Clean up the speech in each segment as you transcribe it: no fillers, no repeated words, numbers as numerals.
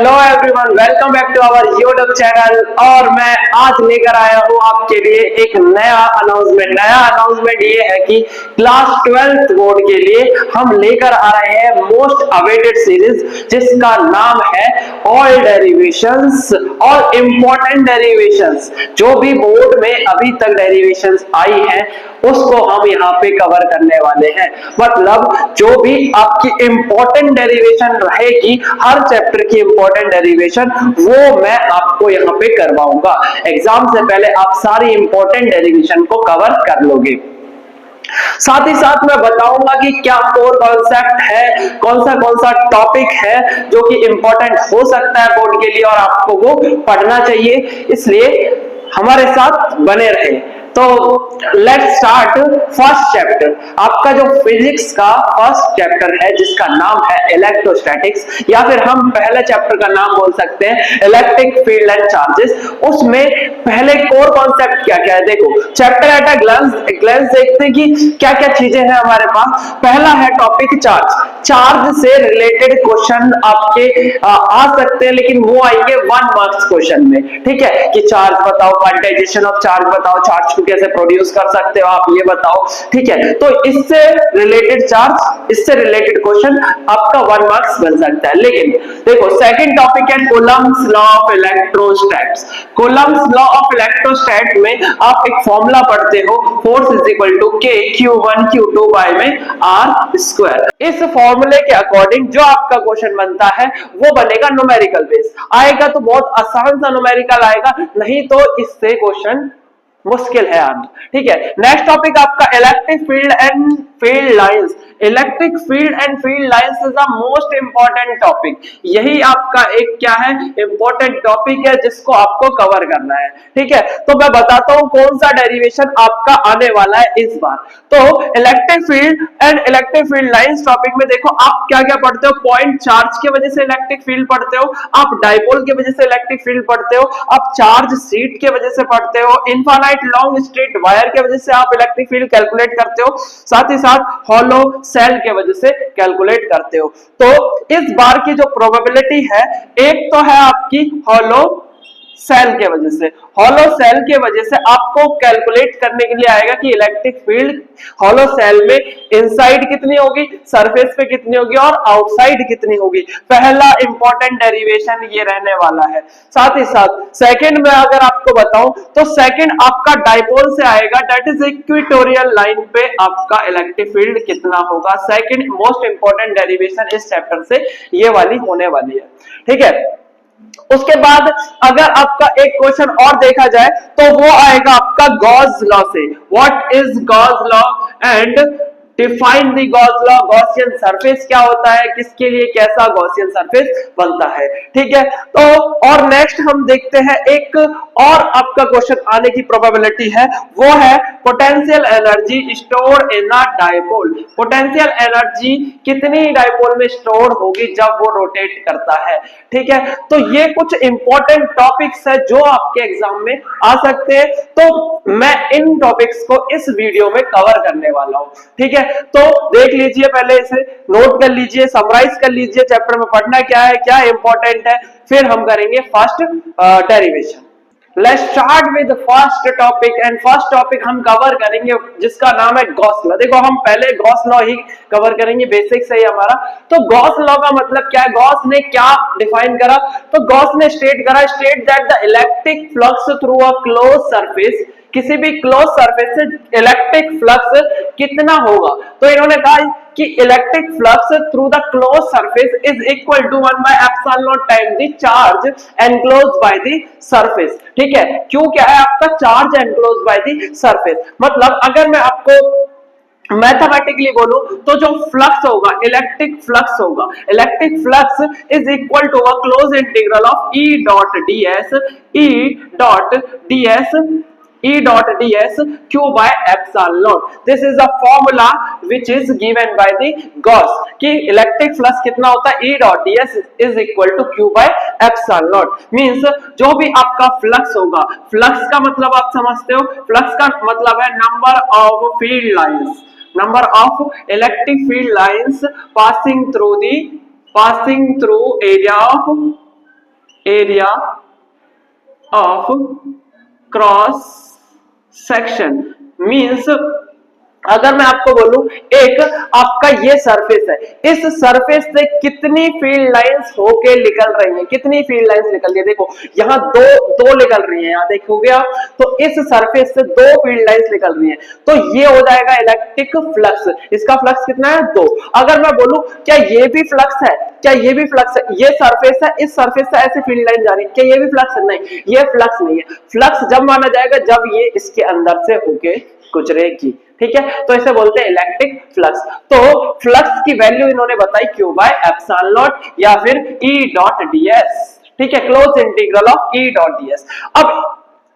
Hello everyone, welcome back to our YouTube channel. और मैं आज लेकर आया हूँ आपके लिए एक नया अनाउंसमेंट ये है कि क्लास 12th बोर्ड के लिए हम लेकर आ रहे हैं मोस्ट अवेटेड सीरीज जिसका नाम है ऑल डेरिवेशंस और इम्पोर्टेंट डेरिवेशंस। जो भी बोर्ड में अभी तक डेरिवेशंस आई हैं उसको हम यहाँ पे कवर करने वाले हैं। मतलब जो भी आपकी इंपॉर्टेंट डेरिवेशन रहेगी, हर चैप्टर की इंपॉर्टेंट डेरिवेशन वो मैं आपको यहाँ पे करवाऊंगा। एग्जाम से पहले आप सारी इंपॉर्टेंट डेरिवेशन को कवर कर लोगे। साथ ही साथ मैं बताऊंगा कि क्या कोर कॉन्सेप्ट है, कौन सा टॉपिक है जो कि इंपॉर्टेंट हो सकता है बोर्ड के लिए और आपको वो पढ़ना चाहिए, इसलिए हमारे साथ बने रहे। तो लेट्स स्टार्ट फर्स्ट चैप्टर। आपका जो फिजिक्स का फर्स्ट चैप्टर है जिसका नाम है इलेक्ट्रोस्टैटिक्स, या फिर हम पहले चैप्टर का नाम बोल सकते हैं इलेक्ट्रिक फील्ड एंड चार्जेस। उसमें पहले कोर कॉन्सेप्ट क्या क्या है देखो। चैप्टर एट अ ग्लांस देखते हैं कि क्या क्या चीजें हैं हमारे पास। पहला है टॉपिक चार्ज से रिलेटेड क्वेश्चन आपके आ सकते हैं, लेकिन वो आएंगे 1 मार्क्स क्वेश्चन में। ठीक है कि चार्ज बताओ, क्वांटाइजेशन ऑफ चार्ज बताओ, चार्ज को कैसे प्रोड्यूस कर सकते हो आप ये बताओ। ठीक है, तो इससे रिलेटेड क्वेश्चन आपका 1 मार्क्स बन सकता है। लेकिन देखो सेकंड टॉपिक है Coulomb's law of electrostatics. Coulomb's law of electrostatics में आप एक फॉर्मूला पढ़ते हो, force is equal to K Q1 Q2 by में R स्क्वायर। इस फॉर्मूले के अकॉर्डिंग जो आपका क्वेश्चन बनता है वो बनेगा न्यूमेरिकल बेस। आएगा तो बहुत आसान सा न्यूमेरिकल आएगा, नहीं तो इससे क्वेश्चन मुश्किल है आना। ठीक है, नेक्स्ट टॉपिक आपका electric field and field lines. Electric field and field lines is the most important topic. यही आपका एक क्या है, इंपॉर्टेंट टॉपिक है जिसको आपको कवर करना है। ठीक है, तो मैं बताता हूं कौन सा डेरिवेशन आपका आने वाला है इस बार। तो electric field and electric field lines topic में देखो आप क्या क्या पढ़ते हो। पॉइंट चार्ज की वजह से इलेक्ट्रिक फील्ड पढ़ते हो, आप डाइपोल की वजह से इलेक्ट्रिक फील्ड पढ़ते हो, आप चार्ज शीट की वजह से पढ़ते हो, इनफाइनाइट लॉन्ग स्ट्रेट वायर की वजह से आप इलेक्ट्रिक फील्ड कैलकुलेट करते हो, साथ ही साथ हॉलो सेल के वजह से कैलकुलेट करते हो। तो इस बार की जो प्रोबेबिलिटी है, एक तो है आपकी हॉलो सेल के वजह से, हॉलो सेल के वजह से आपको कैलकुलेट करने के लिए आएगा कि इलेक्ट्रिक फील्ड हॉलो सेल में इनसाइड कितनी होगी, सरफेस पे कितनी होगी और आउटसाइड कितनी होगी। पहला इंपॉर्टेंट डेरिवेशन ये रहने वाला है। साथ ही साथ सेकंड में अगर आपको बताऊं तो सेकंड आपका डाइपोल से आएगा, दैट इज इक्वेटोरियल लाइन पे आपका इलेक्ट्रिक फील्ड कितना होगा। सेकंड मोस्ट इंपॉर्टेंट डेरिवेशन इस चैप्टर से ये वाली होने वाली है। ठीक है, उसके बाद अगर आपका एक क्वेश्चन और देखा जाए तो वो आएगा आपका गॉस लॉ से। What is Gauss law and define the Gauss law. Gaussian surface क्या होता है, किसके लिए कैसा गॉसियन सरफेस बनता है। ठीक है, तो और नेक्स्ट हम देखते हैं एक और आपका क्वेश्चन आने की प्रोबेबिलिटी है, वो है potential energy stored in a dipole. Potential energy कितनी डाइपोल में स्टोर होगी जब वो रोटेट करता है। ठीक है, तो ये कुछ इंपॉर्टेंट टॉपिक्स है जो आपके एग्जाम में आ सकते हैं, तो मैं इन टॉपिक्स को इस वीडियो में कवर करने वाला हूं। ठीक है, तो देख लीजिए, पहले इसे नोट कर लीजिए, समराइज कर लीजिए चैप्टर में पढ़ना क्या है, क्या इंपॉर्टेंट है, फिर हम करेंगे first derivation. Let's start with first topic and first topic हम कवर करेंगे जिसका नाम है गॉस लॉ। देखो हम पहले गॉस लॉ ही कवर करेंगे, बेसिक से ही हमारा। तो गॉस लॉ का मतलब क्या है, गॉस ने क्या डिफाइन करा, तो गॉस ने state that the electric flux through a close surface, किसी भी क्लोज सरफेस से इलेक्ट्रिक फ्लक्स कितना होगा। तो इन्होंने कहा कि electric flux through the close surface is equal to 1 by epsilon not time the charge enclosed by the surface. ठीक है, क्यों क्या है आपका charge enclosed by the surface. मतलब अगर मैं आपको मैथमेटिकली बोलूं तो जो फ्लक्स होगा, इलेक्ट्रिक फ्लक्स होगा, electric flux is equal to a close integral of E dot ds q by epsilon naught. This is a formula which is given by the Gauss कि इलेक्ट्रिक फ्लक्स कितना होता है, E dot ds is equal to q by epsilon naught। Means जो भी आपका flux होगा, flux का मतलब आप समझते हो, फ्लक्स का मतलब है number of field lines, number of electric field lines passing through area of area of cross section means, अगर मैं आपको बोलूं एक आपका ये सरफेस है, इस सरफेस से कितनी फील्ड लाइंस होके निकल रही हैं, कितनी फील्ड लाइंस निकल रही है, देखो यहां दो दो निकल रही है, यहां देखोगे आप तो इस सरफेस से दो फील्ड लाइंस निकल रही है, तो ये हो जाएगा इलेक्ट्रिक फ्लक्स। इसका फ्लक्स कितना है, 2। अगर मैं बोलूं क्या ये भी फ्लक्स है, क्या ये भी फ्लक्स है, ये सरफेस है, इस सरफेस से ऐसी फील्ड लाइन जा रही है, क्या ये भी फ्लक्स है, नहीं ये फ्लक्स नहीं है। फ्लक्स जब माना जाएगा जब ये इसके अंदर से होके गुजरेगी, ठीक है, तो इसे बोलते हैं इलेक्ट्रिक फ्लक्स। तो फ्लक्स की वैल्यू इन्होंने बताई Q बाय एप्सिलॉन नॉट या फिर E डॉट ds, ठीक है, close integral of E dot ds। अब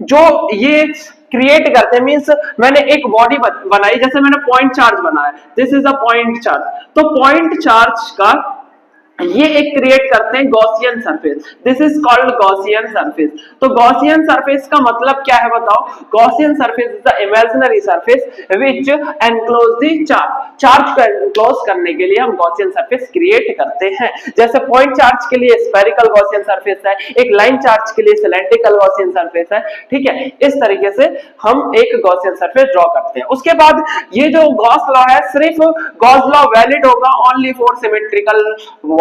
जो ये क्रिएट करते हैं मींस मैंने एक बॉडी बनाई, जैसे मैंने पॉइंट चार्ज बनाया, this is a point charge, तो पॉइंट चार्ज का ये एक क्रिएट करते हैं Gaussian surface, this is called Gaussian surface. तो गॉसियन सरफेस का मतलब क्या है बताओ, Gaussian surface is the imaginary surface which enclose the charge. Charge को एनक्लोज करने के लिए हम गॉसियन सरफेस क्रिएट करते हैं, जैसे पॉइंट चार्ज के लिए स्फेरिकल गॉसियन सरफेस है, एक लाइन चार्ज के लिए सिलेंड्रिकल गॉसियन सरफेस है, ठीक है, इस तरीके से हम एक गॉसियन सरफेस ड्रॉ करते हैं। उसके बाद ये जो गॉस लॉ है, सिर्फ गॉस लॉ वैलिड होगा ओनली फॉर सिमेट्रिकल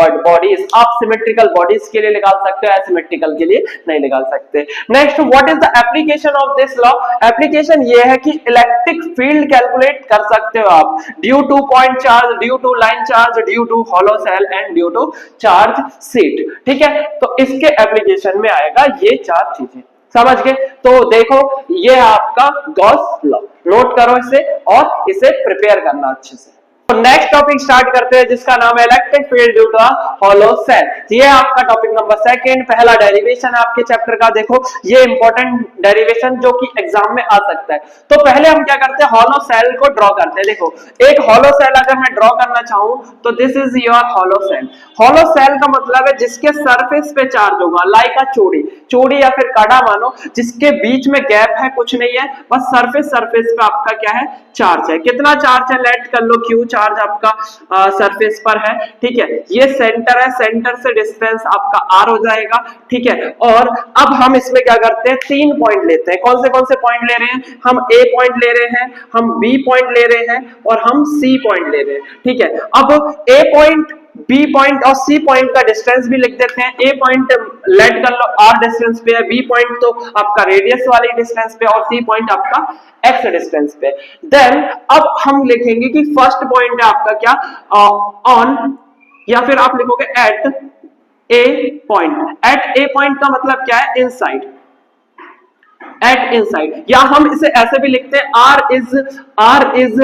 बॉडीज, आप सिमेट्रिकल बॉडीज के लिए निकाल सकते हो, एसिमेट्रिकल के लिए नहीं निकाल सकते। Next, what is the application of this law, application ये है कि इलेक्ट्रिक फील्ड कैलकुलेट कर सकते हो आप due to point charge, due to line charge, due to hollow shell and due to charge sheet, ठीक है, तो इसके एप्लीकेशन में आएगा ये चार चीजें, समझ गए। तो देखो ये आपका गॉस लॉ, नोट करो इसे और इसे प्रिपेयर करना अच्छे से। तो नेक्स्ट टॉपिक स्टार्ट करते हैं जिसका नाम है electric field due to hollow shell. ये आपका टॉपिक नंबर 2, पहला डेरिवेशन है आपके चैप्टर का। देखो ये इंपॉर्टेंट डेरिवेशन जो कि एग्जाम में आ सकता है। तो पहले हम क्या करते हैं, हॉलो सेल को ड्रॉ करते हैं। देखो एक हॉलो सेल अगर मैं ड्रॉ करना चाहूं तो this is your hollow shell. Hollow shell का मतलब है जिसके सरफेस पे चार्ज होगा, लाइक अ चूड़ी, चूड़ी या फिर कड़ा मानो, जिसके बीच में गैप है, कुछ नहीं है, बस सरफेस पे आपका क्या है, चार्ज है। कितना चार्ज है, लेट कर लो Q चार्ज आपका सरफेस पर है, ठीक है, ये सेंटर है, सेंटर से डिस्टेंस आपका R हो जाएगा, ठीक है। और अब हम इसमें क्या करते हैं, 3 पॉइंट लेते हैं। कौन से पॉइंट ले रहे हैं, हम A पॉइंट ले रहे हैं, हम B पॉइंट ले रहे हैं और हम C पॉइंट ले रहे हैं, ठीक है। अब A पॉइंट, B पॉइंट और C पॉइंट का डिस्टेंस भी लिख देते हैं। A पॉइंट लेट कर लो R डिस्टेंस पे है, B पॉइंट तो आपका रेडियस वाली डिस्टेंस पे और C पॉइंट आपका X डिस्टेंस पे। देन अब हम लिखेंगे कि फर्स्ट पॉइंट है आपका क्या, ऑन, या फिर आप लिखोगे at A point. At A point का मतलब क्या है, इनसाइड, एट इनसाइड, या हम इसे ऐसे भी लिखते हैं R इज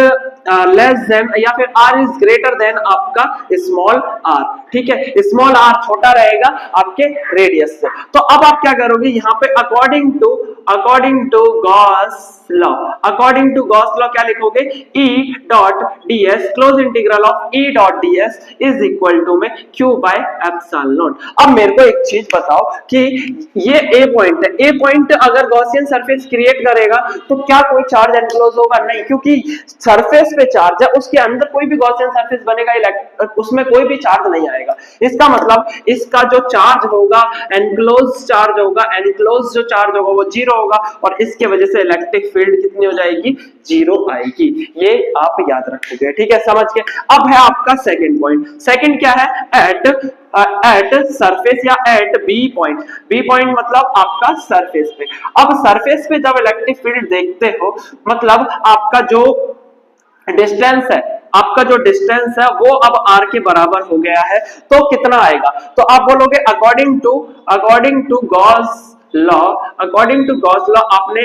लेस देन या फिर R इज ग्रेटर देन आपका स्मॉल r, ठीक है, स्मॉल r छोटा रहेगा आपके रेडियस से। तो अब आप क्या करोगे यहाँ पे, according to Gauss law, according to Gauss law क्या लिखोगे, E dot ds, close integral of E dot ds is equal to में Q बाय एप्सिलॉन नॉट। अब मेरे को एक चीज बताओ कि ये A पॉइंट है, A पॉइंट अगर गॉसियन सरफेस क्रिएट करेगा तो क्या कोई चार्ज एनक्लोज होगा, नहीं, क्योंकि सरफेस पे चार्ज है, उसके अंदर कोई भी गॉसियन सरफेस बनेगा, उसमें कोई भी चार्ज नहीं आएगा। इसका मतलब इसका जो चार्ज होगा, एनक्लोज चार्ज होगा, एनक्लोज जो चार्ज होगा वो 0 होगा और इसके वजह से इलेक्ट्रिक फील्ड कितनी हो जाएगी, 0 आएगी। ये आप याद रखोगे, ठीक है, समझ के। अब है आपका सेकंड पॉइंट। सेकंड क्या है, एट सरफेस या at B point. B point मतलब आपका सरफेस पे। अब सरफेस पे जब इलेक्ट्रिक फील्ड देखते हो, मतलब आपका जो डिस्टेंस है, आपका जो डिस्टेंस है वो अब r के बराबर हो गया है, तो कितना आएगा, तो आप बोलोगे अकॉर्डिंग टू गॉस लॉ आपने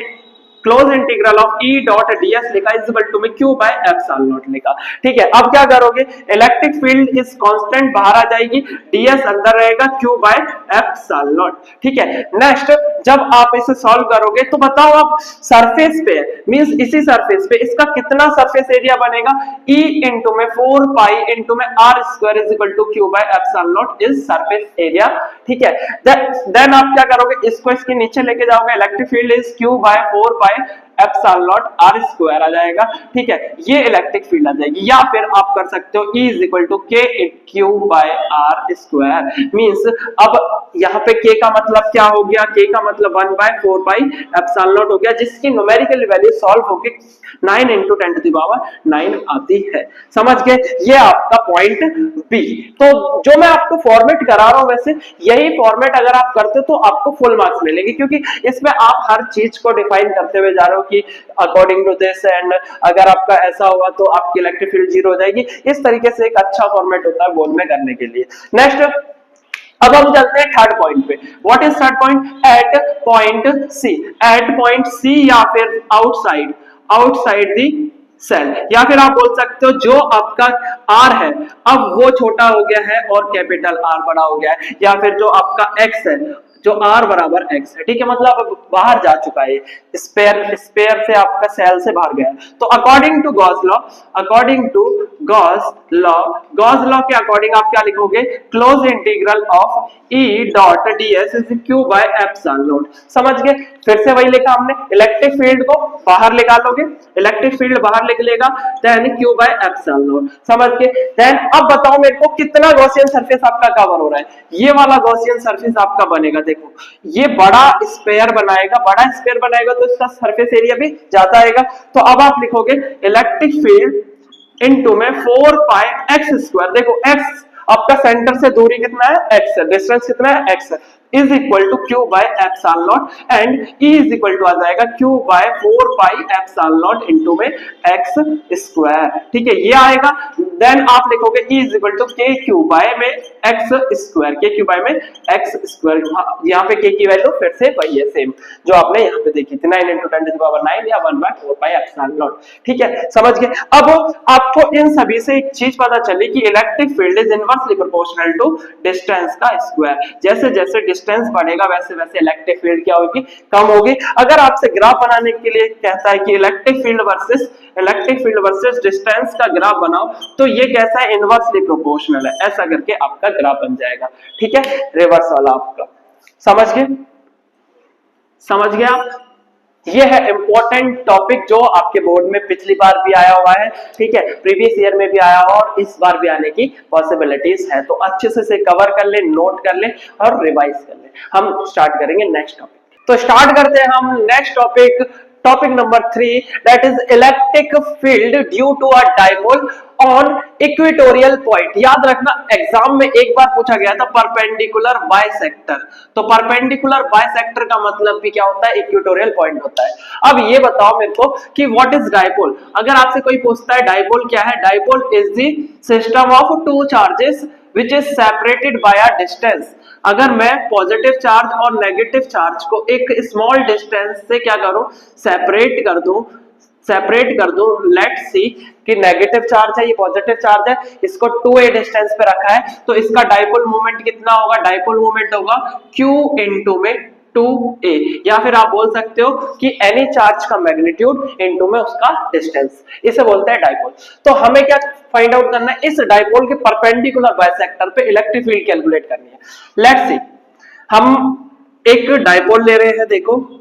close integral of E dot ds लिखा इज इक्वल टू में Q बाय एप्सिलॉन नॉट लिखा, ठीक है। अब क्या करोगे, इलेक्ट्रिक फील्ड इज कांस्टेंट बाहर आ जाएगी, ds अंदर रहेगा, Q बाय एप्सिलॉन नॉट, ठीक है। नेक्स्ट जब आप इसे सॉल्व करोगे तो बताओ आप सरफेस पे मींस इसी सरफेस पे इसका कितना सरफेस एरिया बनेगा, E इंटू में 4 पाई इंटू में r square is equal to Q by epsilon not is surface area, ठीक है। देन आप क्या करोगे, इसको इसके नीचे लेके जाओगे, electric field is Q by 4 pi epsilon naught R square आ जाएगा, ठीक है, ये इलेक्ट्रिक फील्ड आ जाएगी। या फिर आप कर सकते हो E इज इक्वल टू के Q by r square, means अब यहाँ पे k का मतलब क्या हो गया, k का मतलब 1/4 पाई एप्सिलॉन नॉट हो गया, जिसकी न्यूमेरिकल वैल्यू सॉल्व होके 9 into 10 to the power 9 आती है। समझ गए, ये आपका पॉइंट बी। तो जो मैं आपको फॉर्मेट करा रहा हूं, वैसे यही फॉर्मेट अगर आप करते तो आपको फुल मार्क्स मिलेंगे, क्योंकि इसमें आप हर चीज को डिफाइन करते हुए जा रहे हो कि अकॉर्डिंग टू दिस, एंड अगर आपका ऐसा हुआ तो आपकी इलेक्ट्रिक फील्ड 0 हो जाएगी। इस तरीके से एक अच्छा फॉर्मेट होता है बोर्ड में करने के लिए। नेक्स्ट, अब हम चलते हैं थर्ड पॉइंट पे। What is third point? At point C, at point C या फिर आउटसाइड दी सेल, या फिर आप बोल सकते हो जो आपका आर है अब वो छोटा हो गया है और कैपिटल आर बड़ा हो गया है, या फिर जो आपका एक्स है, जो आर बराबर एक्स है, ठीक है, मतलब अब बाहर जा चुका है, स्पेयर से आपका सेल से बाहर गया। तो according to Gauss law, Gauss law के अकॉर्डिंग आप क्या लिखोगे? Close integral of E dot ds is q by epsilon not. समझ गए, फिर से वही लिखा हमने, इलेक्ट्रिक फील्ड को बाहर निकालोगे, इलेक्ट्रिक फील्ड बाहर निकलेगा, then q by epsilon not. समझ गए, देन अब बताओ मेरे को कितना गॉसियन सरफेस आपका कवर हो रहा है? ये वाला गॉसियन सरफेस आपका बनेगा, देखो ये बड़ा स्फीयर बनाएगा तो इसका सरफेस एरिया भी ज्यादा आएगा। तो अब आप लिखोगे इलेक्ट्रिक फील्ड इनटू में 4 पाई एक्स स्क्वायर। देखो एक्स आपका सेंटर से दूरी कितना है? एक्स है, डिस्टेंस कितना है? एक्स है, is equal to Q by epsilon naught, and E is equal to आ जाएगा Q by 4 pi epsilon naught into में एक्स स्क्वायर, ठीक है, ये आएगा। देन आप लिखोगे ई इज इक्वल टू के क्यू बाय में X square, K Q by में एक्स स्क्वायर। यहाँ पे के की वैल्यू फिर से वही है, सेम जो आपने यहाँ पे देखी थी, 9 into 10 to the power 9 या 1/4 पाई एप्सिलॉन नॉट, ठीक है, समझ गए। अब आपको इन सभी से एक चीज पता चली कि electric field is inversely proportional to distance का स्क्वायर। जैसे जैसे डिस्टेंस बढ़ेगा वैसे वैसे इलेक्ट्रिक फील्ड क्या होगी? कम होगी। अगर आपसे ग्राफ बनाने के लिए कहता है कि इलेक्ट्रिक फील्ड वर्सेस डिस्टेंस का ग्राफ बनाओ, तो ये कैसा है? इनवर्सली प्रोपोर्शनल है, ऐसा करके आपका ग्राफ बन जाएगा, ठीक है, रिवर्स वाला आपका। समझ गए आप? ये है इंपॉर्टेंट टॉपिक जो आपके बोर्ड में पिछली बार भी आया हुआ है, ठीक है, प्रीवियस ईयर में भी आया हुआ और इस बार भी आने की पॉसिबिलिटीज है। तो अच्छे से कवर कर ले, नोट कर ले और रिवाइज कर ले। हम स्टार्ट करेंगे नेक्स्ट टॉपिक। तो स्टार्ट करते हैं हम next topic number 3, that is electric field due to a dipole on equatorial point. याद रखना, एग्जाम में एक बार पूछा गया था परपेंडिकुलर बाइसेक्टर। तो परपेंडिकुलर बाइसेक्टर का मतलब भी क्या होता है? इक्वेटोरियल पॉइंट होता है। अब ये बताओ मेरे को कि व्हाट इज डाइपोल। अगर आपसे कोई पूछता है डाइपोल क्या है, dipole is the system of two charges which is separated by a distance. अगर मैं पॉजिटिव चार्ज और नेगेटिव चार्ज को एक स्मॉल डिस्टेंस से क्या करूं? सेपरेट कर दूं, लेट्स सी कि नेगेटिव चार्ज है, ये पॉजिटिव चार्ज है, इसको 2a डिस्टेंस पे रखा है, तो इसका डाइपोल मोमेंट कितना होगा? डाइपोल मोमेंट होगा q इनटू में 2a, या फिर आप बोल सकते हो कि एनी चार्ज का मैग्नीट्यूड इनटू में उसका डिस्टेंस, इसे बोलते हैं डाइपोल। तो हमें क्या फाइंड आउट करना है? इस डाइपोल के परपेंडिकुलर बाइसेक्टर पे इलेक्ट्रिक फील्ड कैलकुलेट करनी है। लेट्स सी, हम एक डाइपोल ले रहे हैं, देखो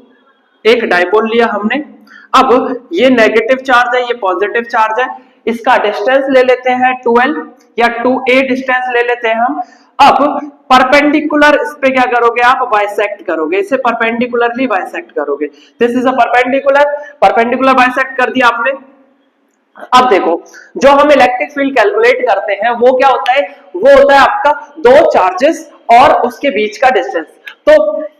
एक डाइपोल लिया हमने। अब ये नेगेटिव चार्ज है, ये पॉजिटिव चार्ज है, इसका डिस्टेंस ले लेते हैं 12 या 2a डिस्टेंस ले लेते हैं हम। अब परपेंडिकुलर इस पे क्या करोगे? आप बाइसेक्ट करोगे, इसे परपेंडिकुलरली बाइसेक्ट करोगे। This is a perpendicular bisect कर दिया आपने। अब देखो, जो हम इलेक्ट्रिक फील्ड कैलकुलेट करते हैं वो क्या होता है? वो होता है आपका दो चार्जेस और उसके बीच का डिस्टेंस। तो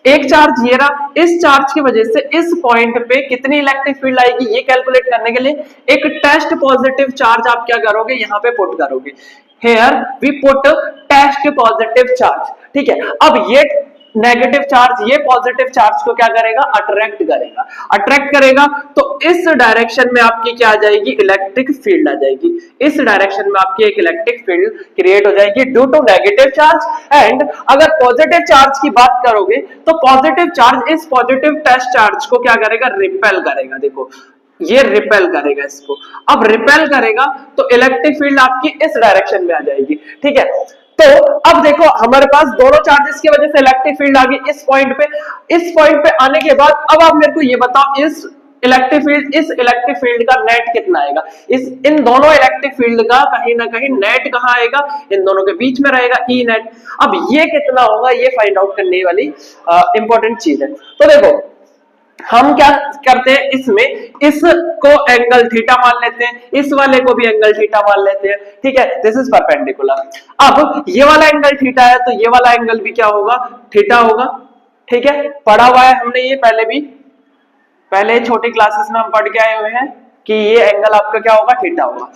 एक चार्ज ये रहा, इस चार्ज की वजह से इस पॉइंट पे कितनी इलेक्ट्रिक फील्ड आएगी, ये कैलकुलेट करने के लिए एक टेस्ट पॉजिटिव चार्ज आप क्या करोगे? यहाँ पे पुट करोगे। Here we put test positive charge, ठीक है। अब ये नेगेटिव चार्ज ये पॉजिटिव चार्ज को क्या करेगा? अट्रैक्ट करेगा, तो इस डायरेक्शन में आपकी क्या आ जाएगी? इलेक्ट्रिक फील्ड आ जाएगी। इस डायरेक्शन में आपकी एक इलेक्ट्रिक फील्ड क्रिएट हो जाएगी due to negative charge. And अगर पॉजिटिव चार्ज की बात करोगे तो पॉजिटिव चार्ज इस पॉजिटिव टेस्ट चार्ज को क्या करेगा? रिपेल करेगा। देखो ये रिपेल करेगा इसको। अब रिपेल करेगा तो इलेक्ट्रिक फील्ड आपकी इस डायरेक्शन में आ जाएगी, ठीक है। तो अब देखो हमारे पास दोनों चार्जेस की वजह से इलेक्ट्रिक फील्ड आ गई इस पॉइंट पे आने के बाद अब आप मेरे को ये बताओ, इस इलेक्ट्रिक फील्ड, इस इलेक्ट्रिक फील्ड का नेट कितना आएगा, इस इन दोनों इलेक्ट्रिक फील्ड का कहीं ना कहीं नेट कहां आएगा, इन दोनों के बीच में रहेगा, ई नेट। अब ये कितना होगा, ये फाइंड आउट करने वाली इंपॉर्टेंट चीज है। तो देखो हम क्या करते हैं, इसमें इसको एंगल थीटा मान लेते हैं, इस वाले को भी एंगल थीटा मान लेते हैं, ठीक है, दिस इज परपेंडिकुलर। अब ये वाला एंगल थीटा है, तो ये वाला एंगल भी क्या होगा, थीटा होगा, ठीक है, पढ़ा हुआ है हमने ये पहले भी, पहले छोटी क्लासेस में हम पढ़ के आए हुए हैं कि ये एंगल आपका क्या होगा, थीटा होगा।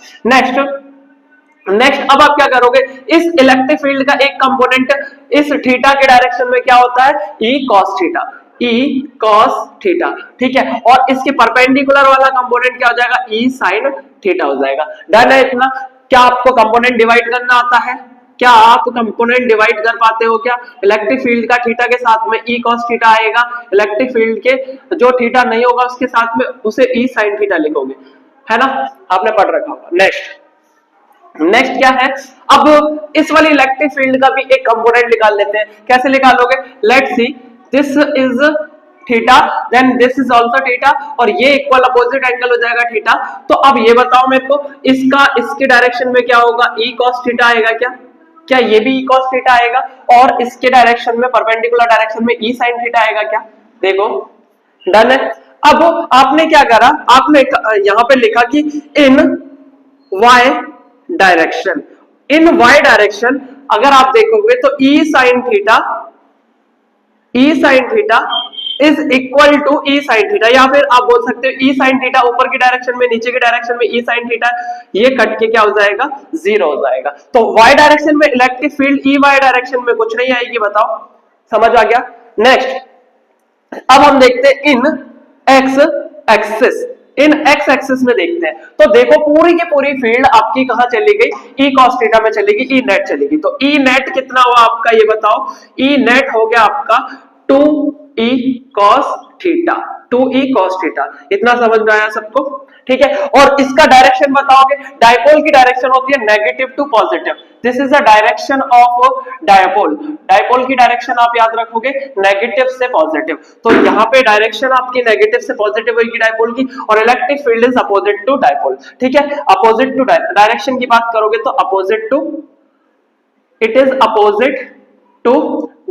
नेक्स्ट अब आप क्या करोगे, इस इलेक्ट्रिक फील्ड का एक कंपोनेंट इस थीटा के डायरेक्शन में क्या होता है, ई कॉस थीटा, ई कॉस थीटा, ठीक है, और इसके परपेंडिकुलर वाला कंपोनेंट क्या हो जाएगा, ई साइन थीटा हो जाएगा। डन है इतना। क्या आपको कंपोनेंट डिवाइड करना आता है, क्या आप कंपोनेंट डिवाइड कर पाते हो क्या, इलेक्ट्रिक फील्ड का थीटा के साथ में ई कॉस थीटा आएगा, इलेक्ट्रिक फील्ड के जो थीटा नहीं होगा उसके साथ में उसे ई साइन थीटा लिखोगे, है ना, आपने पढ़ रखा होगा। नेक्स्ट क्या है, अब इस वाली इलेक्ट्रिक फील्ड का भी एक कंपोनेंट निकाल लेते हैं। कैसे निकालोगे, let's see, this is theta, then this is also theta, और ये इक्वल अपोजिट एंगल हो जाएगा थीटा। तो अब ये बताओ मेरे को, इसका इसके डायरेक्शन में क्या होगा, ई कॉस थीटा आएगा क्या, क्या ये भी ई कॉस थीटा आएगा, और इसके डायरेक्शन में परपेंडिकुलर डायरेक्शन में ई साइन थीटा आएगा क्या, देखो डन है। अब आपने क्या करा, आपने यहां पे लिखा कि in Y direction, in Y direction अगर आप देखोगे तो E sine theta is equal to E sine theta, या फिर आप बोल सकते हो ई साइन थीटा ऊपर की डायरेक्शन में, नीचे की डायरेक्शन में ई साइन थीटा, ये कट के क्या हो जाएगा, जीरो हो जाएगा। तो वाई डायरेक्शन में electric field E Y direction में कुछ नहीं आएगी, बताओ, समझ आ गया। नेक्स्ट अब हम देखते हैं इन एक्स एक्सिस, इन एक्स एक्सिस में देखते हैं। तो देखो पूरी की पूरी फील्ड आपकी कहां चली गई, ई कॉस थीटा में चलेगी, ई नेट चलेगी। तो ई नेट कितना हुआ आपका, ये बताओ, ई नेट हो गया आपका 2e cos theta, 2e cos theta. इतना समझ में आया सबको, ठीक है। और इसका डायरेक्शन बताओगे, डायपोल की डायरेक्शन होती है negative to positive, this is the direction of dipole. Dipole की डायरेक्शन आप याद रखोगे नेगेटिव से पॉजिटिव, तो यहाँ पे डायरेक्शन आपकी नेगेटिव से पॉजिटिव होगी डायपोल की, और electric field is opposite to dipole, ठीक है। अपोजिट टू डायरेक्शन की बात करोगे तो opposite to, it is opposite to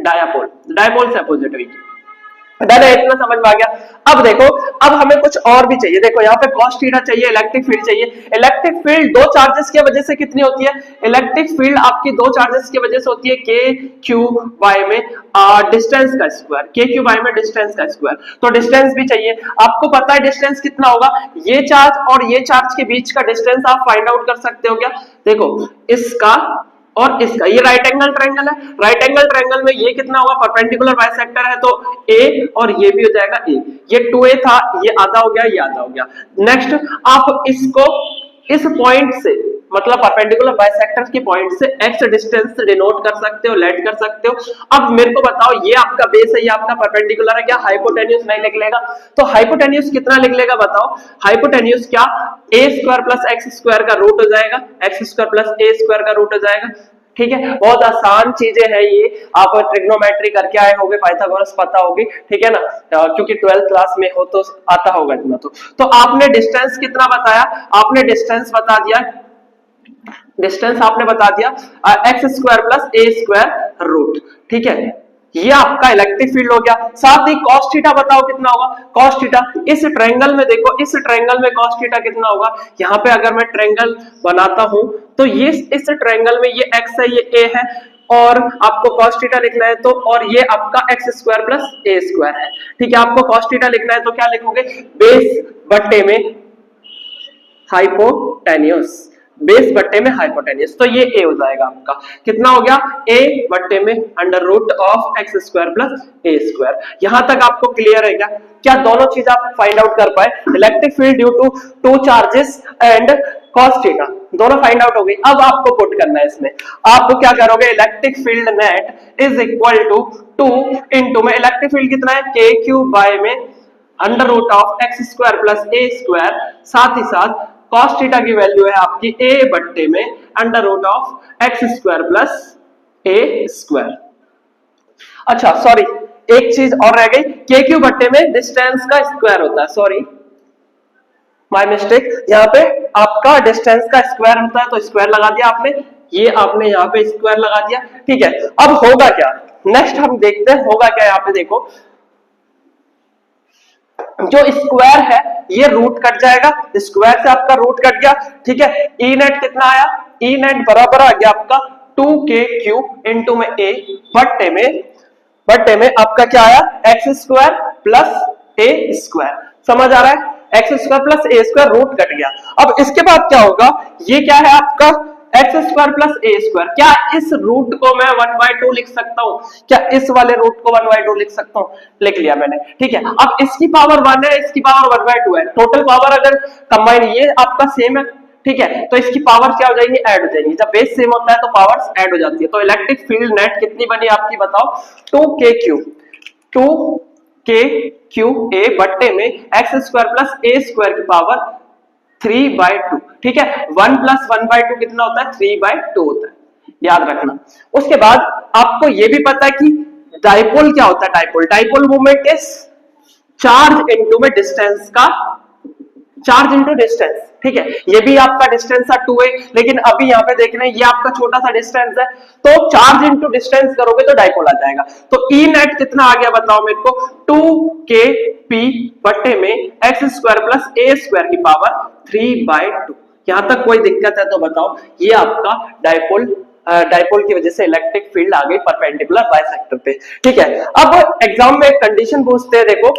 dipole, dipole से अपोजिट हुई। डन है, इतना समझ में आ गया। अब देखो, अब हमें कुछ और भी चाहिए। देखो यहाँ पे cos थीटा चाहिए, इलेक्ट्रिक फील्ड चाहिए। इलेक्ट्रिक फील्ड दो चार्जेस की वजह से कितनी होती है, इलेक्ट्रिक फील्ड आपकी दो चार्जेस की वजह से होती है k q y में डिस्टेंस का स्क्वायर, k q y में डिस्टेंस का स्क्वायर। तो डिस्टेंस भी चाहिए, आपको पता है डिस्टेंस कितना होगा, ये चार्ज और ये चार्ज के बीच का डिस्टेंस आप फाइंड आउट कर सकते हो क्या, देखो इसका और इसका, ये राइट एंगल ट्रायंगल है, राइट एंगल ट्रायंगल में ये कितना होगा, परपेंडिकुलर बाइसेक्टर है, तो a और ये भी हो जाएगा a, ये 2a था, ये आधा हो गया, ये आधा हो गया। नेक्स्ट आप इसको इस पॉइंट से, मतलब परपेंडिकुलर बाइसेक्टर के पॉइंट से x डिस्टेंस डिनोट कर सकते हो, लेट कर सकते हो। अब मेरे को बताओ, ये आपका बेस है, ये आपका परपेंडिकुलर है, क्या हाइपोटेन्यूज नहीं लिख लेगा, तो हाइपोटेन्यूज कितना लिख लेगा बताओ, हाइपोटेन्यूज क्या, a square plus x square का रूट हो जाएगा, x square plus a square का रूट हो जाएगा, ठीक है। बहुत आसान चीजें हैं ये, आप ट्रिग्नोमेट्री करके आए होगे, पाइथागोरस पता होगी, ठीक है ना, क्योंकि 12th क्लास में हो तो आता होगा इतना। तो आपने डिस्टेंस कितना बताया, आपने डिस्टेंस बता दिया, डिस्टेंस आपने बता दिया x square plus A square root, ठीक है, ये आपका इलेक्ट्रिक फील्ड हो गया। साथ ही cos थीटा बताओ कितना होगा, cos थीटा इस ट्रायंगल में देखो, इस ट्रायंगल में cos थीटा कितना होगा, यहाँ पे अगर मैं ट्रायंगल बनाता हूं तो ये इस ट्रायंगल में ये x है, ये a है, और आपको cos थीटा लिखना है तो, और ये आपका x square plus A square है, ठीक है। आपको cos थीटा लिखना है तो क्या लिखोगे, बेस बट्टे में हाइपोटेन्यूज, बेस बट्टे में हाइपोटेन्यूज, तो ये a हो जाएगा आपका, कितना हो गया, a बट्टे में under root of X square plus A square. यहां तक आपको क्लियर है क्या, क्या दोनों चीज आप फाइंड आउट कर पाए, electric field due to two charges and cos theta, दोनों फाइंड आउट हो गई। अब आपको पुट करना है इसमें, आप क्या करोगे, electric field net is equal to 2 into में इलेक्ट्रिक फील्ड कितना है, k क्यूब बाय में under root of X square plus A square, साथ ही साथ cos थीटा की वैल्यू है आपकी a बट्टे में under root of X square plus A square. अच्छा सॉरी, एक चीज और रह गई, k क्यू बट्टे में डिस्टेंस का स्क्वायर होता है, सॉरी माय मिस्टेक, यहाँ पे आपका डिस्टेंस का स्क्वायर होता है तो स्क्वायर लगा दिया आपने, ये आपने यहाँ पे स्क्वायर लगा दिया, ठीक है। अब होगा क्या, नेक्स्ट हम देखते हैं होगा क्या। यहाँ पे देखो जो स्क्वायर है ये रूट कट जाएगा, स्क्वायर से आपका रूट कट गया, ठीक है। ई नेट कितना आया, ई नेट बराबर आ गया आपका 2k क्यूब इंटू में a बट्टे में आपका क्या आया x square plus A square, समझ आ रहा है, x square plus A square root cut गया। अब इसके बाद क्या होगा, ये क्या है आपका x square plus A square, क्या इस रूट को मैं 1/2 लिख सकता हूं, क्या इस वाले रूट को 1/2 लिख सकता हूं, लिख लिया मैंने, ठीक है। अब इसकी पावर 1 है, इसकी पावर 1/2 है, टोटल पावर अगर कंबाइन ये आपका सेम है, ठीक है, तो इसकी पावर क्या हो जाएंगी, ऐड हो जाएंगी। जब बेस सेम होता है तो पावर्स ऐड हो जाती है। तो इलेक्ट्रिक फील्ड नेट कितनी बनी आपकी बताओ, 2k क्यूब ए बट्टे में X square plus A square की पावर 3/2, ठीक है। 1 प्लस 1/2 कितना होता है, 3/2 होता है, याद रखना। उसके बाद आपको यह भी पता है कि डाइपोल क्या होता है, dipole movement is charge into में डिस्टेंस का, चार्ज इनटू डिस्टेंस, ठीक है। ये भी आपका डिस्टेंस था 2a, लेकिन अभी यहाँ पे देख रहे हैं ये आपका छोटा सा डिस्टेंस है, तो चार्ज इनटू डिस्टेंस करोगे तो डाइपोल आ जाएगा। तो ई नेट कितना आ गया बताओ मेरे को, 2kp बट्टे में X square plus A square की पावर 3/2। यहां तक कोई दिक्कत है तो बताओ, ये आपका डाइपोल की वजह से इलेक्ट्रिक फील्ड आ गई परपेंडिकुलर बाइसेक्टर पे, ठीक है। अब एग्जाम में एक कंडीशन पूछते हैं, देखो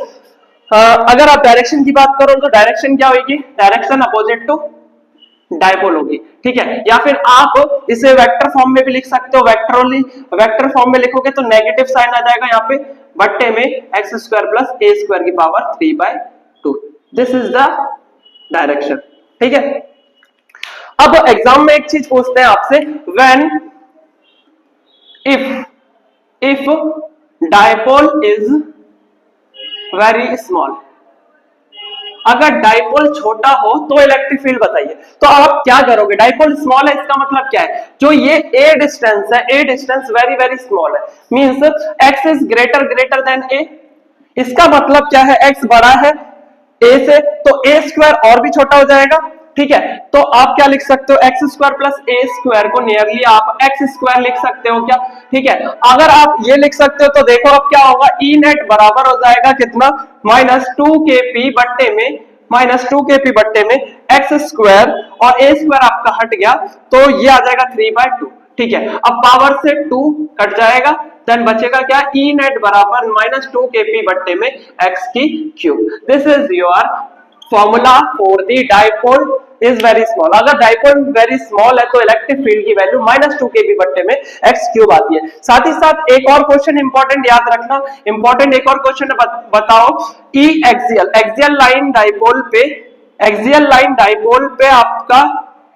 अगर आप डायरेक्शन की बात करो तो डायरेक्शन क्या होगी, डायरेक्शन अपोजिट टू डाइपोल होगी, ठीक है। या फिर आप इसे वेक्टर फॉर्म में भी लिख सकते हो, वेक्टर फॉर्म में लिखोगे तो नेगेटिव साइन आ जाएगा यहाँ पे, बट्टे में X square plus A square की power 3/2, this is the direction, ठीक है। अब एग्जाम में एक चीज पूछते हैं आपसे, when if dipole is very small, अगर डाइपोल छोटा हो तो इलेक्ट्रिक फील्ड बताइए। तो आप क्या करोगे, डाइपोल स्मॉल है इसका मतलब क्या है, जो ये ए डिस्टेंस है, a distance very very small है, means X is greater than A, इसका मतलब क्या है, एक्स बड़ा है ए से तो ए स्क्वायर और भी छोटा हो जाएगा, ठीक है। तो आप क्या लिख सकते हो, x square plus A square को नियरली आप एक्स स्क्वायर लिख सकते हो क्या, ठीक है। अगर आप ये लिख सकते हो तो देखो अब क्या होगा, ई नेट बराबर हो जाएगा कितना, -2kp बट्टे में एक्स स्क्वायर और ए स्क्वायर आपका हट गया तो ये आ जाएगा 3/2, ठीक है। अब पावर से 2 कट जाएगा, देन बचेगा क्या, ई नेट बराबर -2kp बट्टे में एक्स की cube. This is your formula for the dipole is very small. अगर डाइपोल वेरी स्मॉल है तो इलेक्ट्रिक फील्ड की वैल्यू -2kp बट्टे में एक्स क्यूब आती है। साथ ही साथ एक और क्वेश्चन इंपॉर्टेंट याद रखना, इंपॉर्टेंट एक और क्वेश्चन बताओ, ई एक्सियल लाइन डाइपोल पे आपका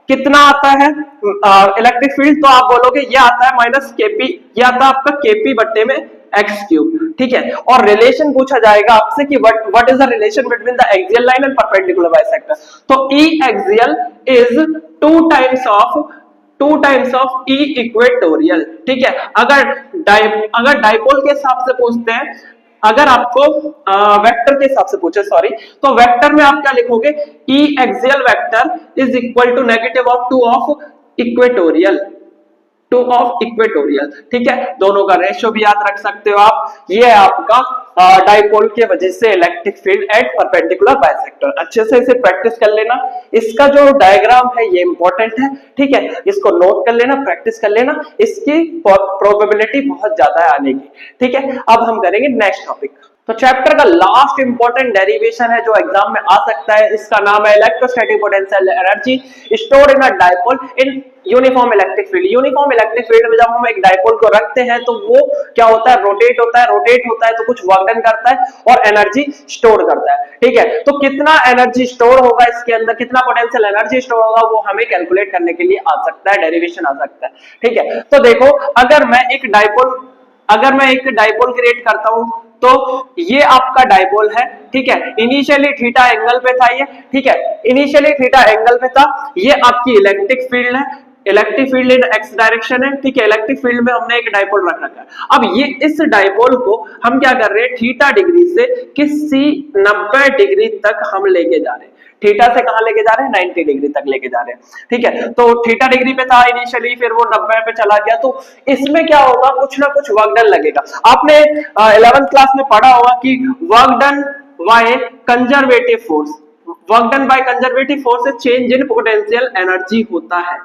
कितना आता है इलेक्ट्रिक फील्ड, तो आप बोलोगे ये आता है -kp, ये आता है आपका kp बट्टे में एक्स क्यूब, ठीक है। और रिलेशन पूछा जाएगा आपसे कि what is the relation between the axial line and perpendicular bisector, तो E axial is 2 times of E equatorial, ठीक है। अगर डाइपोल के हिसाब से पूछते हैं, अगर आपको वेक्टर के हिसाब से पूछे सॉरी, तो वेक्टर में आप क्या लिखोगे, E axial vector is equal to -2 of equatorial, ठीक है। दोनों का रेशियो भी याद रख सकते हो आप। ये है आपका डाइपोल के वजह से electric field at perpendicular bisector. अच्छे से इसे प्रैक्टिस कर लेना, इसका जो डायग्राम है ये इंपॉर्टेंट है, ठीक है, इसको नोट कर लेना, प्रैक्टिस कर लेना, इसकी प्रोबेबिलिटी बहुत ज्यादा है आने की, ठीक है। अब हम करेंगे नेक्स्ट टॉपिक। तो चैप्टर का लास्ट इंपॉर्टेंट डेरिवेशन है जो एग्जाम में आ सकता है, इसका नाम है electrostatic potential energy stored in a dipole in uniform electric field. Uniform electric field में जब हम एक डाइपोल को रखते हैं तो वो क्या होता है, रोटेट होता है तो कुछ वर्क डन करता है और एनर्जी स्टोर करता है, ठीक है। तो कितना एनर्जी स्टोर होगा इसके अंदर, कितना पोटेंशियल एनर्जी स्टोर होगा, वो हमें कैलकुलेट करने के लिए आ सकता है, डेरिवेशन आ सकता है, ठीक है। तो देखो अगर मैं एक डाइपोल क्रिएट करता हूं तो ये आपका डाइपोल है, ठीक है। इनिशियली थीटा एंगल पे था ये, ठीक है, इनिशियली थीटा एंगल पे था। ये आपकी इलेक्ट्रिक फील्ड है, इलेक्ट्रिक फील्ड इन एक्स डायरेक्शन है, ठीक है। इलेक्ट्रिक फील्ड में हमने एक डाइपोल रख रखा है। अब ये इस डाइपोल को हम क्या कर रहे हैं, थीटा डिग्री से किसी 90 डिग्री तक हम लेके जा रहे हैं, थीटा से कहां लेके जा रहे हैं, 90 डिग्री तक लेके जा रहे हैं, ठीक है। तो थीटा डिग्री पे था इनिशियली, फिर वो 90 पे चला गया, तो इसमें क्या होगा, कुछ ना कुछ वर्क डन लगेगा। आपने 11th क्लास में पढ़ा होगा कि work done by conservative force, work done by conservative force से चेंज इन पोटेंशियल एनर्जी होता है,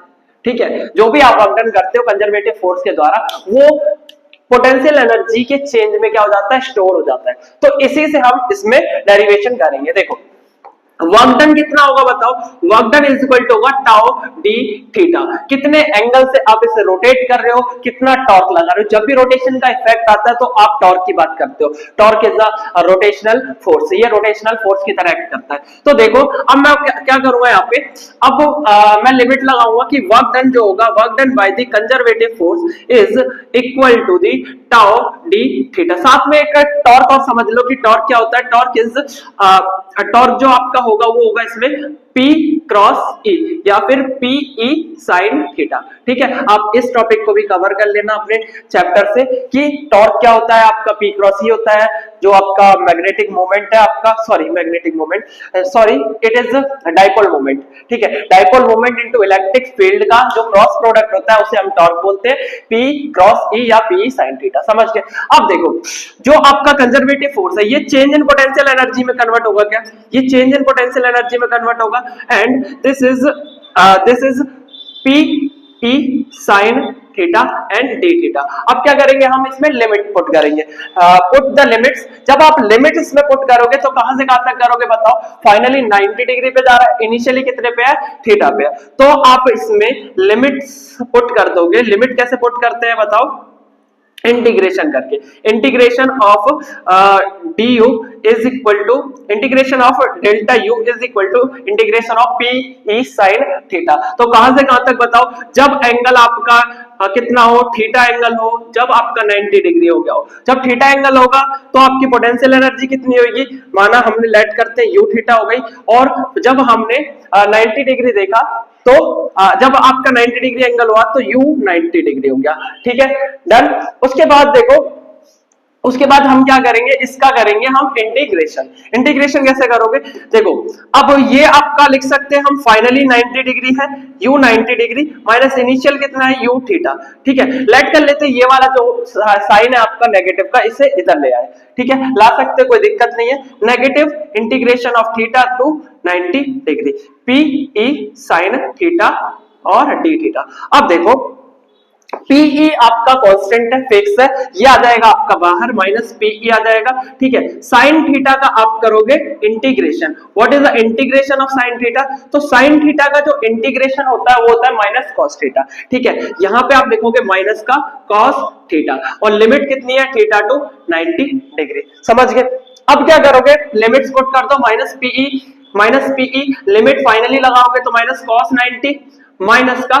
ठीक है। जो भी आप वर्क डन करते हो कंजर्वेटिव फोर्स के द्वारा, वो पोटेंशियल एनर्जी के चेंज में क्या हो जाता है, स्टोर हो जाता है। तो इसी से हम इसमें डेरिवेशन करेंगे। देखो वर्क डन कितना होगा बताओ, work done is equal to होगा टाउ डी थीटा, कितने एंगल से आप इसे रोटेट कर रहे हो, कितना टॉर्क लगा रहे हो। जब भी रोटेशन का इफेक्ट आता है तो आप टॉर्क की बात करते हो, torque is the rotational force, ये रोटेशनल फोर्स की तरह एक्ट करता है। तो देखो अब मैं क्या करूंगा यहाँ पे, अब मैं लिमिट लगाऊंगा कि वर्क डन जो होगा, work done by the conservative force is equal to the tau D theta. साथ में एक टॉर्क और समझ लो कि टॉर्क क्या होता है, टॉर्क इज टॉर्क जो आपका होगा वो होगा इसमें P क्रॉस E या फिर PE साइन थीटा, ठीक है। आप इस टॉपिक को भी कवर कर लेना अपने चैप्टर से कि टॉर्क क्या होता है आपका, P क्रॉस E होता है जो आपका मैग्नेटिक मोमेंट है आपका, इट इज डाइपोल मोमेंट, ठीक है। Dipole moment into electric field का जो क्रॉस प्रोडक्ट होता है उसे हम टॉर्क बोलते हैं, P क्रॉस E या PE साइन थीटा, समझ गए। अब देखो जो आपका कंजर्वेटिव फोर्स है ये चेंज इन पोटेंशियल एनर्जी में कन्वर्ट होगा क्या, ये चेंज इन पोटेंशियल एनर्जी में कन्वर्ट होगा, and this is P E sin theta and D theta. अब क्या करेंगे हम इसमें लिमिट पुट करेंगे, पुट द लिमिट्स। जब आप लिमिट इसमें पुट करोगे तो कहां से कहां तक करोगे बताओ, फाइनली 90 डिग्री पे जा रहा है, इनिशियली कितने पे है, थीटा पे है। तो आप इसमें लिमिट्स पुट कर दोगे। लिमिट कैसे पुट करते हैं बताओ, इंटीग्रेशन करके, integration of D U is equal to integration of delta U is equal to integration of P E sine theta. तो कहां से कहां तक बताओ, जब एंगल आपका कितना हो, थीटा एंगल हो, जब आपका 90 डिग्री हो गया हो, जब थीटा एंगल होगा तो आपकी पोटेंशियल एनर्जी कितनी होगी, माना हमने लेट करते हैं यू थीटा हो गई, और जब हमने 90 डिग्री देखा तो जब आपका 90 डिग्री एंगल हुआ तो u 90 डिग्री हो गया, ठीक है, डन। उसके बाद देखो, उसके बाद हम क्या करेंगे, इसका करेंगे हम इंटीग्रेशन। इंटीग्रेशन कैसे करोगे, देखो अब ये आपका लिख सकते हैं हम, फाइनली 90 डिग्री है, u 90 डिग्री माइनस इनिशियल कितना है u थीटा, ठीक है। लेट कर लेते हैं ये वाला जो साइन है आपका नेगेटिव का, इसे इधर ले आए, ठीक है, ला सकते कोई दिक्कत नहीं है। Negative integration of theta two 90 degree, P E sine theta और डी थीटा। अब देखो पीई आपका कांस्टेंट है, फिक्स है, ये आ जाएगा आपका बाहर, माइनस पीई आ जाएगा, ठीक है। साइन थीटा का आप करोगे integration, what is the integration of sine theta, तो साइन थीटा का जो इंटीग्रेशन होता है वो होता है माइनस कॉस थीटा, ठीक है। यहां पे आप लिखोगे माइनस का कॉस थीटा, और लिमिट कितनी है, थीटा टू 90 डिग्री, समझ गए। अब क्या करोगे, लिमिट्स पुट कर दो, माइनस पीई लिमिट फाइनली लगाओगे तो माइनस कॉस 90 माइनस का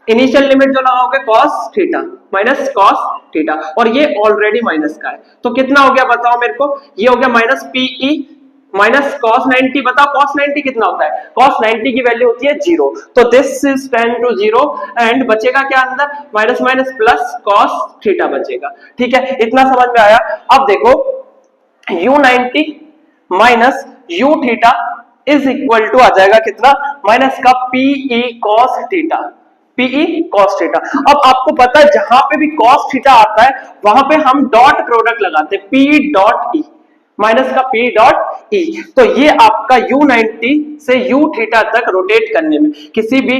इनिशियल लिमिट जो लगाओगे cos theta minus cos theta, और ये ऑलरेडी माइनस का है, तो कितना हो गया बताओ मेरे को, ये हो गया माइनस पीई माइनस cos 90। बताओ cos 90 कितना होता है, cos 90 की वैल्यू होती है 0, तो दिस इज 10 to 0 एंड बचेगा क्या अंदर, minus minus plus cos theta बचेगा, ठीक है। इतना समझ में आया। अब देखो u90 minus u theta is equal to आ जाएगा कितना, माइनस का PE cos theta, PE cos theta. अब आपको पता है जहां पे भी cos थीटा आता है वहां पे हम डॉट प्रोडक्ट लगाते हैं, P डॉट ई माइनस का P डॉट ई। तो ये आपका U90 से U थीटा तक रोटेट करने में, किसी भी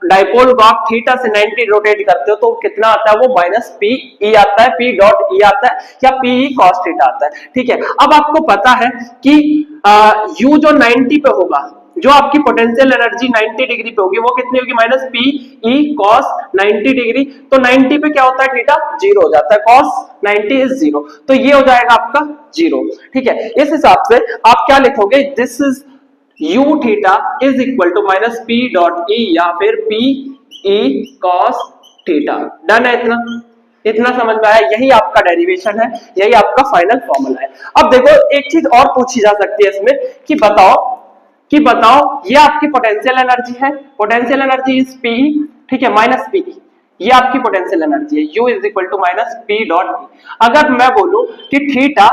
डाइपोल को आप थीटा से 90 रोटेट करते हो तो कितना आता है, वो माइनस पी ई आता है, P डॉट ई आता है, या पीई cos थीटा आता है, ठीक है। अब आपको पता है कि U जो 90 पे होगा, जो आपकी पोटेंशियल एनर्जी 90 डिग्री पे होगी वो कितनी होगी, minus P E cos 90 degree, तो 90 पे क्या होता है, थीटा 0 हो जाता है, कॉस 90 इज 0, तो ये हो जाएगा आपका 0, ठीक है। इस हिसाब से आप क्या लिखोगे, this is u theta is equal to minus P dot E या फिर P E cos theta, done है। इतना समझ में आया, यही आपका डेरिवेशन है, यही आपका फाइनल फॉर्मूला है। अब देखो एक चीज और पूछी जा सकती है इसमें कि बताओ ये आपकी पोटेंशियल एनर्जी है, पोटेंशियल एनर्जी इज पी, ठीक है, माइनस पी, ये आपकी पोटेंशियल एनर्जी है, u is equal to minus P dot E. अगर मैं बोलूं कि थीटा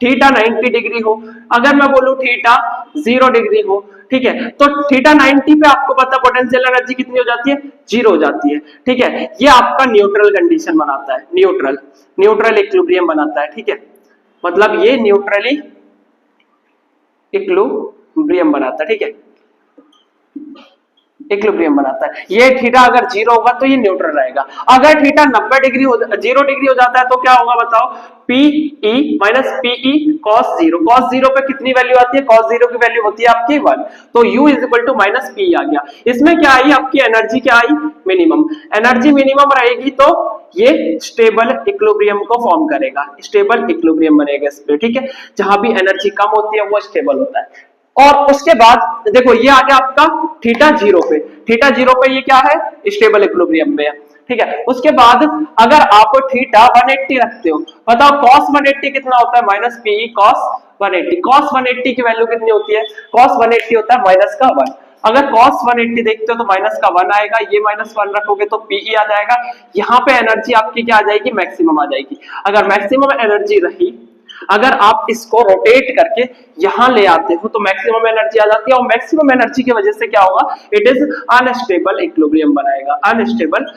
थीटा 90 डिग्री हो, अगर मैं बोलूं थीटा 0 डिग्री हो, ठीक है, तो थीटा 90 पे आपको पता पोटेंशियल एनर्जी कितनी हो जाती है, 0 हो जाती है, ठीक है। ये आपका न्यूट्रल कंडीशन बनाता है, न्यूट्रल इक्विलिब्रियम बनाता है, ठीक है, मतलब ये न्यूट्रली इक्विलिब्रियम बनाता है, ठीक है, इक्विलिब्रियम बनाता है। ये थीटा अगर 0 होगा तो ये न्यूट्रल रहेगा। अगर थीटा 90 डिग्री 0 डिग्री हो जाता है तो क्या होगा बताओ, PE minus PE cos 0, cos 0 पे कितनी वैल्यू आती है, cos 0 की वैल्यू होती है आपकी 1, तो U is equal to minus PE आ गया। इसमें क्या आई आपकी एनर्जी, क्या आई, मिनिमम एनर्जी, मिनिमम रहेगी तो ये स्टेबल इक्विलिब्रियम को फॉर्म करेगा, स्टेबल इक्विलिब्रियम बनेगा इस पे, ठीक है, जहां भी एनर्जी कम होती है वो स्टेबल होता है। और उसके बाद देखो ये आ गया आपका थीटा 0 पे, थीटा 0 पे ये क्या है, स्टेबल इक्विलिब्रियम में है, ठीक है। उसके बाद अगर आप थीटा 180 रखते हो, बताओ cos 180 कितना होता है, माइनस PE cos 180, cos 180 की वैल्यू कितनी होती है, cos 180 होता है माइनस का 1, अगर cos 180 देखते हो तो माइनस का 1 आएगा, ये माइनस 1 रखोगे तो PE आ जाएगा, यहाँ पे एनर्जी आपकी क्या आ जाएगी, मैक्सिमम आ जाएगी। अगर मैक्सिमम एनर्जी रही, अगर आप इसको रोटेट करके यहां ले आते हो तो मैक्सिमम एनर्जी आ जाती है, और मैक्सिमम एनर्जी की वजह से क्या होगा, इट इज अनस्टेबल इक्विलिब्रियम बनाएगा, अनस्टेबल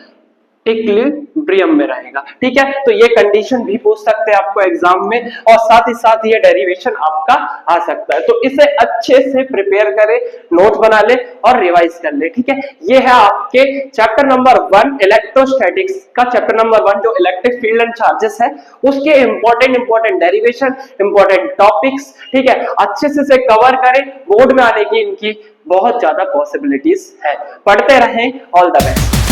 इक्विलिब्रियम में रहेगा, ठीक है। तो ये कंडीशन भी पूछ सकते हैं आपको एग्जाम में, और साथ ही साथ ये डेरिवेशन आपका आ सकता है, तो इसे अच्छे से प्रिपेयर करें, नोट बना ले और रिवाइज कर ले, ठीक है। ये है आपके चैप्टर नंबर 1 इलेक्ट्रोस्टैटिक्स का, चैप्टर नंबर 1 जो इलेक्ट्रिक फील्ड एंड चार्जेस है उसके इंपॉर्टेंट डेरिवेशन, इंपॉर्टेंट टॉपिक्स, ठीक है, अच्छे से कवर करें, बोर्ड में आने की इनकी बहुत ज्यादा पॉसिबिलिटीज है। पढ़ते रहें, ऑल द बेस्ट।